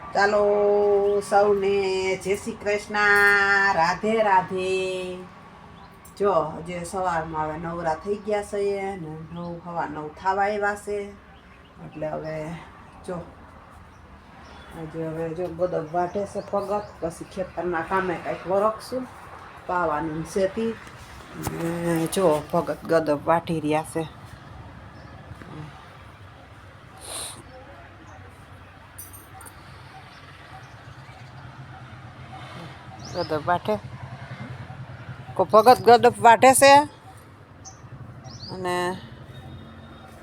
ચાલો સૌને જય શ્રી કૃષ્ણ, રાધે રાધે। જો જે સવારમાં હવે નવરા થઈ ગયા છે ને 9:15 થવા આવ્યા છે એટલે હવે જો આજે હવે જો ગદબ વાઢે છે ફગત, પછી ખેતરના કામે કંઈક વરખશું પાવાની સેતી જો ભગત ગદબ વાઢી રહ્યા છે। ગદબ વાઢે કો ભગત ગદબ વાઢે છે અને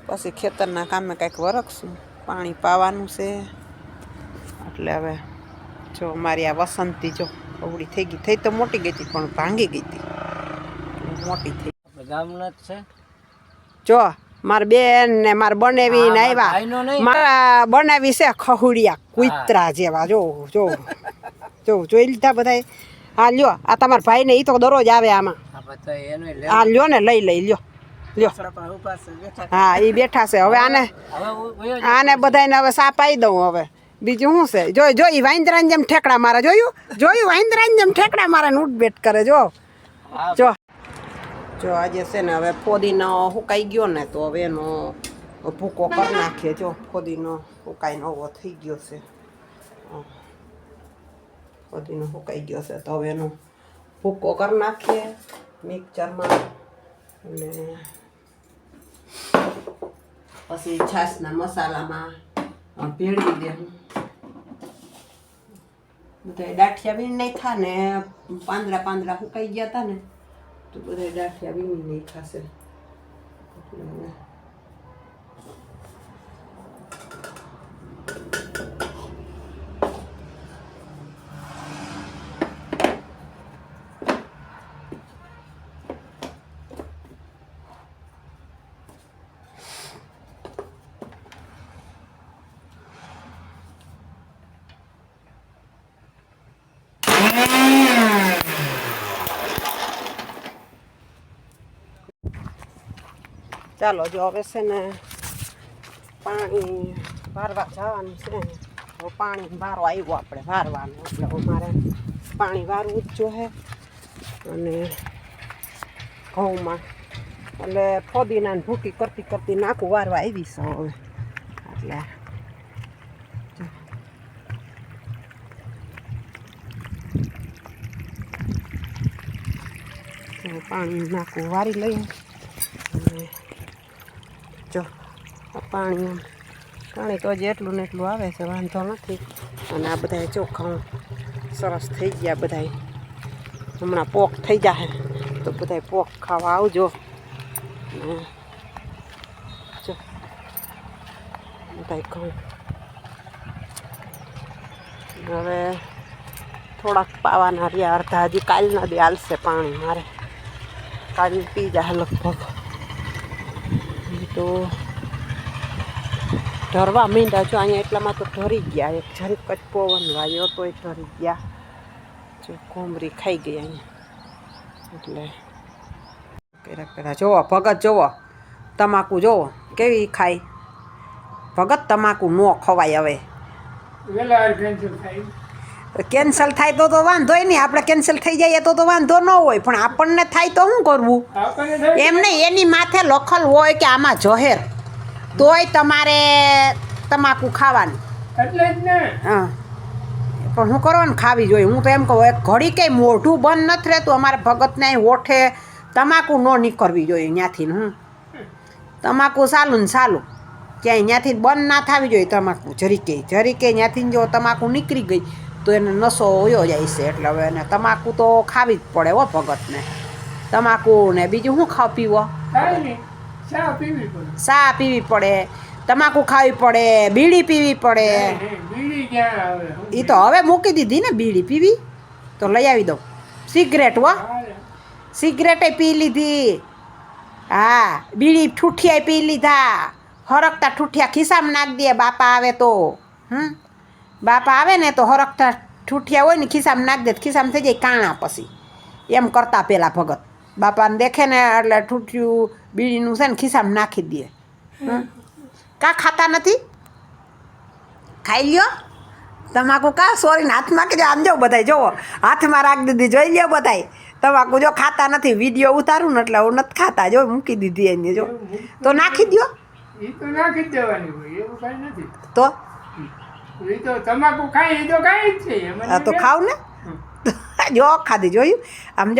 પછી ખેતરના કામે કંઈક વરખશું, પાણી પાવાનું છે એટલે હવે જો મારી આ વસંતી જો અવળી થઈ ગઈ, થઈ તો મોટી ગઈ હતી પણ ભાંગી ગઈ હતી, મોટી થઈ ગામના જ છે। જો મારા બેન ને મારા બનેવી ને આવ્યા, મારા બનાવી છે ખહુડિયા કુતરા જેવા, જો જો જો જોઈ લીધા બધા। હા લ્યો, આ તમારા ભાઈ ને ઈ તો દરરોજ આવે આમાં, હા લ્યો ને લઈ લ્યો લ્યો, હા એ બેઠા છે। હવે આને બધાને હવે સા પાઈ દઉં, હવે બીજું શું છે। જો ઈ વાંદરાની જેમ ઠેકડા મારે, જોયું વાંદરાની જેમ ઠેકડા મારે ને ઉઠ કરે। જો આજે છે ને હવે ફોદીનો સુકાઈ ગયો ને તો હવે એનો ભૂકો કરી નાખીએ। જો ફોદીનો સુકાઈને ઓવો થઈ ગયો છે, ફોદીનો સુકાઈ ગયો છે તો હવે એનો ભૂકો કરી નાખીએ મિક્સરમાં અને પછી છાશના મસાલામાં ભેળવી દે। બધા દાંઠિયા વીણ નાખ્યા ને પાંદડા સુકાઈ ગયા હતા ને તો બધા દાંઠિયા વીણી નાખ્યા છે। ચાલો જો હવે છે ને પાણી વારવા જવાનું છે, તો પાણી વારો આવ્યો આપણે વારવાનું એટલે અમારે પાણી વારવું જ જોઈએ। અને ઘઉંમાં એટલે ફોદીના ભૂકી કરતી નાખું વારવા આવી છે હવે, એટલે પાણી નાખું વારી લઈએ અને જો પાણી તો હજી એટલું ને એટલું આવે છે, વાંધો નથી। અને આ બધા ચોખ્ખા સરસ થઈ ગયા, બધા હમણાં પોક થઈ જશે તો બધા પોક ખાવા આવજો। જો બધા ઘઉં હવે થોડાક પાવાના રહ્યા, અડધા હજી કાલના બી હાલશે પાણી મારે, કાલ પી જાય લગભગ। તો ઢરવા મીંડા જો અહીંયા એટલામાં તો ઢરી ગયા, એક જરીક જ પવન વાગ્યો તોય ઢરી ગયા। જો કોમરી ખાઈ ગઈ અહીંયા, એટલે પેલા જોવો ભગત, જોવો તમાકુ જોવો કેવી ખાય ભગત। તમાકુ ન ખવાય હવે, કેન્સલ થાય તો વાંધોય નહીં, આપણે કેન્સલ થઈ જાય તો વાંધો ન હોય, પણ આપણને થાય તો શું કરવું એમ નહીં। એની માથે લખલ હોય કે આમાં ઝહેર, તોય તમારે તમાકુ ખાવાની, એટલે જ ને। હા પણ શું કરવાનું, ખાવી જોઈએ। હું તો એમ કહું એક ઘડી કંઈ મોઢું બંધ નથી રહેતું, અમારે ભગતને હોઠે તમાકુ ન નીકળવી જોઈએ ત્યાંથી। તમાકુ સાલું ને સાલું, ક્યાંય ત્યાંથી બંધ ના થવી જોઈએ તમાકુ જરીકે ત્યાંથી જો તમાકુ નીકળી ગઈ તો એને નશો વયો જાય છે, એટલે હવે એને તમાકુ તો ખાવી જ પડે હો ભગતને। તમાકુ ને બીજું શું પીવો, ચા પીવી પડે, તમાકુ ખાવી પડે, બીડી પીવી પડે। એ તો હવે મૂકી દીધી ને બીડી પીવી, તો લઈ આવી દઉં સિગરેટ હો, સિગરેટે પી લીધી, હા બીડી ઠૂઠિયા પી લીધા, હરકતા ઠૂઠિયા ખિસ્સામાં નાખી દે બાપા આવે તો। બાપા આવે ને તો હરકતા ઠૂઠિયા હોય ને ખિસ્સામાં નાખી દે, ખિસ્સામાં થઈ જાય કાણા, પછી એમ કરતા પેલા ભગત બાપાને દેખે ને એટલે ઠૂઠિયું બીડીનું છે ને ખિસ્સામાં નાખી દે। કાં ખાતા નથી, ખાઈ લ્યો તમાકુ કા સોરીને હાથમાં કે આમ જાઓ બધાય જોવો હાથમાં રાખ દીધી જોઈ લ્યો બધાય તમાકુ જો ખાતા નથી વિડીયો ઉતારું ને એટલે હું નથી ખાતા જો મૂકી દીધી એને જો તો નાખી દો એ તો નાખી જ દેવાની હોય એવું કાંઈ નથી તો એ તો તમાકુ ખાય એ તો કાંઈ જ છે આ તો ખાવ ને જો ખાધી જોયું આમ જો